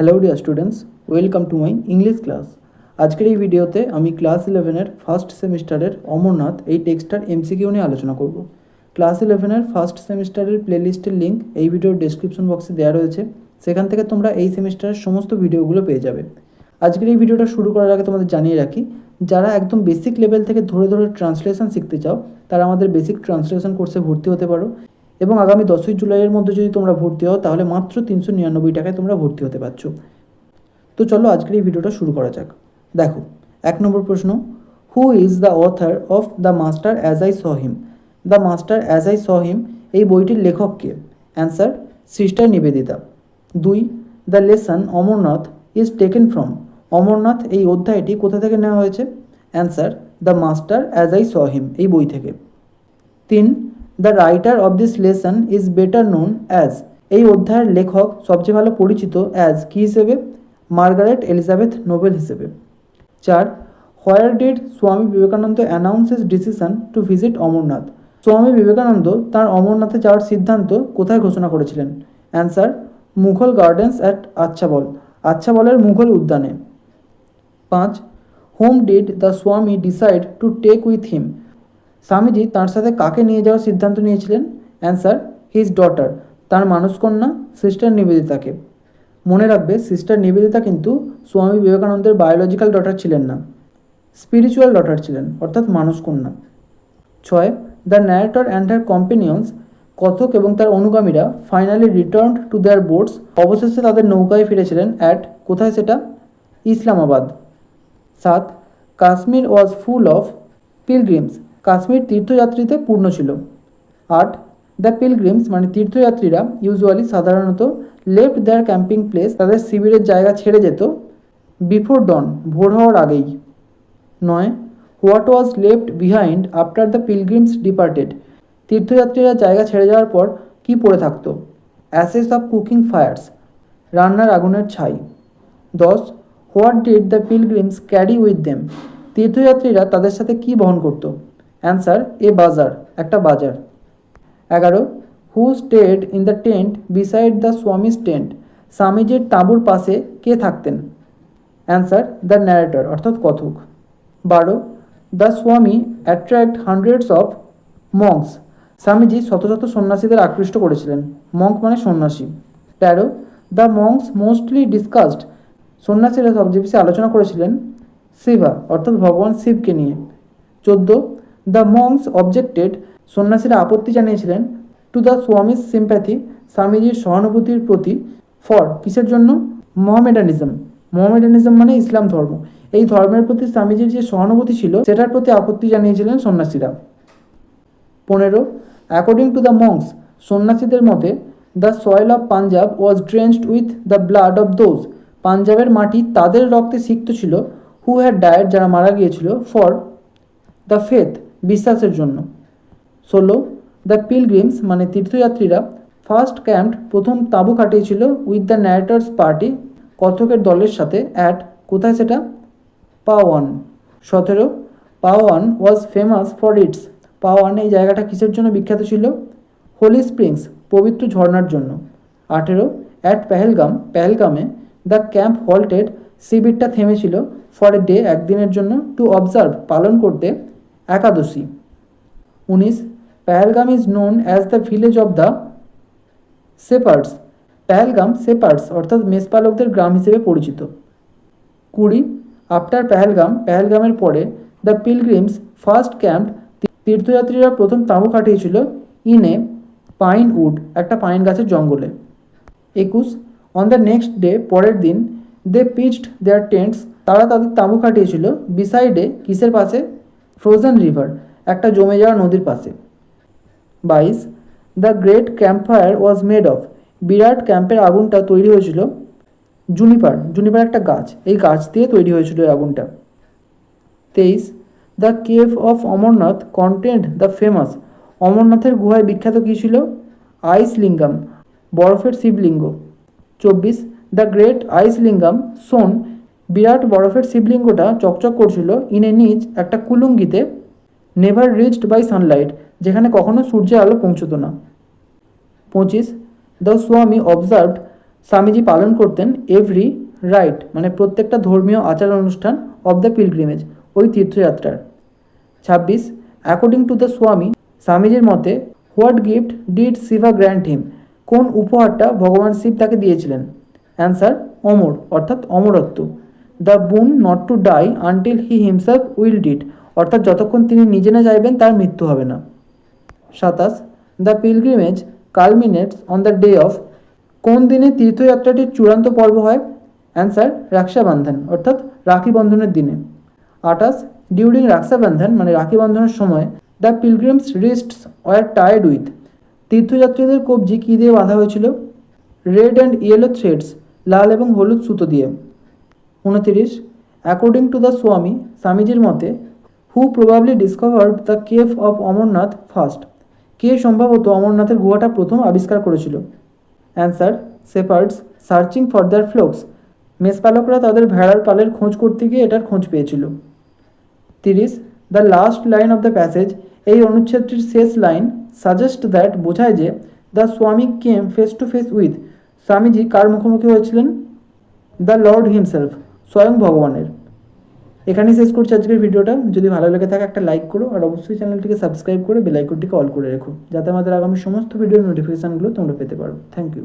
Hello dear students, welcome to my English class. আজকের এই ভিডিওতে আমি ক্লাস 11-এর ফার্স্ট সেমিস্টারের অমরনাথ এই টেক্সটার এমসিকিউ নিয়ে আলোচনা করব। ক্লাস 11-এর ফার্স্ট সেমিস্টারের প্লেলিস্টের লিঙ্ক এই ভিডিওর ডেসক্রিপশন বক্সে দেওয়া রয়েছে, সেখান থেকে তোমরা এই সেমিস্টারের সমস্ত ভিডিওগুলো পেয়ে যাবে। আজকের এই ভিডিওটা শুরু করার আগে তোমাদের জানিয়ে রাখি, যারা একদম বেসিক লেভেল থেকে ধরে ধরে ট্রান্সলেশন শিখতে চাও তারা আমাদের বেসিক ট্রান্সলেশন কোর্সে ভর্তি হতে পারো, এবং আগামী 10ই জুলাইয়ের মধ্যে যদি তোমরা ভর্তি হও তাহলে মাত্র 399 টাকায় তোমরা ভর্তি হতে পারছো। তো চলো আজকের এই ভিডিওটা শুরু করা যাক। দেখো, 1 নম্বর প্রশ্ন, who is the author of the master as I saw him? The master as I saw him এই বইটির লেখক কে? Answer, sister Nivedita. 2, the lesson Amarnath is taken from? Amarnath এই অধ্যায়টি কোথা থেকে নেওয়া হয়েছে? Answer, the master as I saw him এই বই থেকে। 3, the writer of this lesson is better known as? এই অধ্যায়ের লেখক সবচেয়ে ভালো পরিচিত অ্যাজ কী হিসেবে? মার্গারেট এলিজাবেথ নোবেল হিসেবে। 4, where did Swami Vivekananda announce his decision to visit Amarnath? Swami Vivekananda তার অমরনাথে যাওয়ার সিদ্ধান্ত কোথায় ঘোষণা করেছিলেন? Answer, Mughal gardens at Achabal, আচ্ছাবলের মুঘল উদ্যানে। 5, whom did the Swami decide to take with him? Swamiji তার সাথে কাকে নিয়ে যাওয়ার সিদ্ধান্ত নিয়েছিলেন? অ্যান্সার, হিজ ডটার, তার মানসকন্যা সিস্টার নিবেদিতাকে। মনে রাখবে, সিস্টার নিবেদিতা কিন্তু স্বামী বিবেকানন্দের বায়োলজিক্যাল ডটার ছিলেন না, স্পিরিচুয়াল ডটার ছিলেন, অর্থাৎ মানসকন্যা। 6, the narrator and her companions, কথক এবং তার অনুগামীরা finally returned to their boats, অবশেষে তাদের নৌকায় ফিরেছিলেন অ্যাট, কোথায় সেটা? Islamabad. 7, Kashmir was full of pilgrims, Kashmir তীর্থযাত্রীতে পূর্ণ ছিল। 8, দ্য পিলগ্রিমস মানে তীর্থযাত্রীরা ইউজুয়ালি সাধারণত লেফট দেয়ার ক্যাম্পিং প্লেস, তাদের শিবিরের জায়গা ছেড়ে যেত বিফোর ডন, ভোর হওয়ার আগেই। 9, what was left behind after the pilgrims departed, তীর্থযাত্রীরা জায়গা ছেড়ে যাওয়ার পর কী পড়ে থাকতো? অ্যাসেস অফ কুকিং ফায়ার্স, রান্নার আগুনের ছাই। 10, what did the pilgrims carry with them, তীর্থযাত্রীরা তাদের সাথে কী বহন করত? অ্যান্সার, এ বাজার, একটা বাজার। 11, who stayed in the tent beside the Swami's tent, স্বামীজির তাঁবুর পাশে কে থাকতেন? অ্যান্সার, দ্য ন্যারেটর, অর্থাৎ কথক। 12, the Swami attract hundreds of monks, Swamiji শত শত সন্ন্যাসীদের আকৃষ্ট করেছিলেন, মঙ্ক মানে সন্ন্যাসী। 13, দ্য মঙ্কস মোস্টলি ডিসকাসড, সন্ন্যাসীরা সবচেয়ে বেশি আলোচনা করেছিলেন শিবা, অর্থাৎ ভগবান শিবকে নিয়ে। 14, দ্য মঙ্কস অবজেক্টেড, সন্ন্যাসীরা আপত্তি জানিয়েছিলেন টু দ্য স্বামীজ সিম্প্যাথি, স্বামীজির সহানুভূতির প্রতি। ফর, কিসের জন্য? মোহামেডানিজম, মোহামেডানিজম মানে ইসলাম ধর্ম, এই ধর্মের প্রতি স্বামীজির যে সহানুভূতি ছিল সেটার প্রতি আপত্তি জানিয়েছিলেন সন্ন্যাসীরা। 15, অ্যাকর্ডিং টু দ্য মঙ্কস, সন্ন্যাসীদের মতে the soil of Punjab was drenched with the blood of those, পাঞ্জাবের মাটি তাদের রক্তে সিক্ত ছিল, হু হ্যাড ডায়েড, যারা মারা গিয়েছিল, ফর দ্য ফেথ, বিশ্বাসের জন্য। 16, দ্য পিলগ্রিমস মানে তীর্থযাত্রীরা ফার্স্ট ক্যাম্পড, প্রথম তাঁবু খাটিয়েছিল উইথ দ্য ন্যারেটর্স পার্টি, কথকের দলের সাথে, অ্যাট, কোথায় সেটা? পাওয়ান। 17, পাওয়ান ওয়াজ ফেমাস ফর ইটস, পাওয়ান এই জায়গাটা কিসের জন্য বিখ্যাত ছিল? হোলি স্প্রিংস, পবিত্র ঝর্ণার জন্য। 18, অ্যাট পেহেলগাম, পেহেলগামে দ্য ক্যাম্প হল্টেড, শিবিরটা থেমেছিল ফর এ ডে, একদিনের জন্য, টু অবজার্ভ, পালন করতে, একাদশী। 19, Pahalgam is known as the village of the শেপার্ডস, Pahalgam শেপার্ডস অর্থাৎ মেষপালকদের গ্রাম হিসেবে পরিচিত। 20, আফটার পেহেলগাম, পেহেলগামের পরে দ্য পিলগ্রিমস ফার্স্ট ক্যাম্প, তীর্থযাত্রীরা প্রথম তাঁবু খাটিয়েছিল ইন এ পাইন উড, একটা পাইন গাছের জঙ্গলে। 21, অন দ্য নেক্সট ডে, পরের দিন, দে পিচড দেয়ার টেন্টস, তারা তাদের তাঁবু খাটিয়েছিল বিসাইডে, কিসের পাশে? ফ্রোজেন রিভার, একটা জমে যাওয়া নদীর পাশে। 22, the great camp fire was made of, বিরাট ক্যাম্পের আগুনটা তৈরি হয়েছিল জুনিপার, জুনিপার একটা গাছ, এই গাছ দিয়ে তৈরি হয়েছিল এই আগুনটা। 23, the cave of Amarnath contained the famous, অমরনাথের গুহায় বিখ্যাত কী ছিল? আইস লিঙ্গাম, বরফের শিবলিঙ্গ। 24, দ্য গ্রেট আইস লিঙ্গাম সোন, বিরাট বরফের শিবলিঙ্গটা চকচক করছিল ইন এ নিচ, একটা কুলুঙ্গিতে, নেভার রিচড বাই সানলাইট, যেখানে কখনো সূর্যের আলো পৌঁছতো না। 25, দ্য স্বামী অবজার্ভড স্বামীজি পালন করতেন এভরি রাইট মানে প্রত্যেকটা ধর্মীয় আচার অনুষ্ঠান অব দ্য পিলগ্রিমেজ, ওই তীর্থযাত্রার। 26 অ্যাকর্ডিং টু দ্য স্বামী, স্বামীজির মতে what gift did Shiva grant him, কোন উপহারটা ভগবান শিব তাকে দিয়েছিলেন? অ্যান্সার অমর অর্থাৎ অমরত্ব। The boon not to die until he himself will did, অর্থাৎ যতক্ষণ তিনি নিজে না চাইবেন তার মৃত্যু হবে না। 27 the pilgrimage culminates on the day of, কোন দিনে তীর্থযাত্রাটির চূড়ান্ত পর্ব হয়? অ্যান্সার রাক্ষাবন্ধন অর্থাৎ রাখি বন্ধনের দিনে। 28 ডিউরিং রাক্ষাবন্ধন মানে রাখি বন্ধনের সময় the pilgrims wrists were tied with, তীর্থযাত্রীদের কবজি কী দিয়ে বাঁধা হয়েছিল? রেড অ্যান্ড ইয়েলো থ্রেডস, লাল এবং হলুদ সুতো দিয়ে। 29 অ্যাকর্ডিং টু দ্য স্বামী, স্বামীজির মতে who probably discovered the cave of Amarnath first, কে সম্ভবত অমরনাথের গুহাটা প্রথম আবিষ্কার করেছিল? Answer shepherds searching for their flocks, মেষপালকরা তাদের ভেড়ার পালের খোঁজ করতে গিয়ে এটার খোঁজ পেয়েছিল। 30 the last line of the passage, এই অনুচ্ছেদটির শেষ লাইন সাজেস্ট দ্যাট, বোঝায় যে the Swami came face to face with, Swamiji কার মুখোমুখি হয়েছিলেন? দ্য লর্ড হিমসেলফ, স্বয়ং ভগবানের। এখানেই শেষ করছি আজকের ভিডিওটা। যদি ভালো লেগে থাকে একটা লাইক করো, আর অবশ্যই চ্যানেলটিকে সাবস্ক্রাইব করে বেল আইকনটিকে অল করে রেখো, যাতে আমাদের আগামী সমস্ত ভিডিওর নোটিফিকেশানগুলো তোমরা পেতে পারো। Thank you.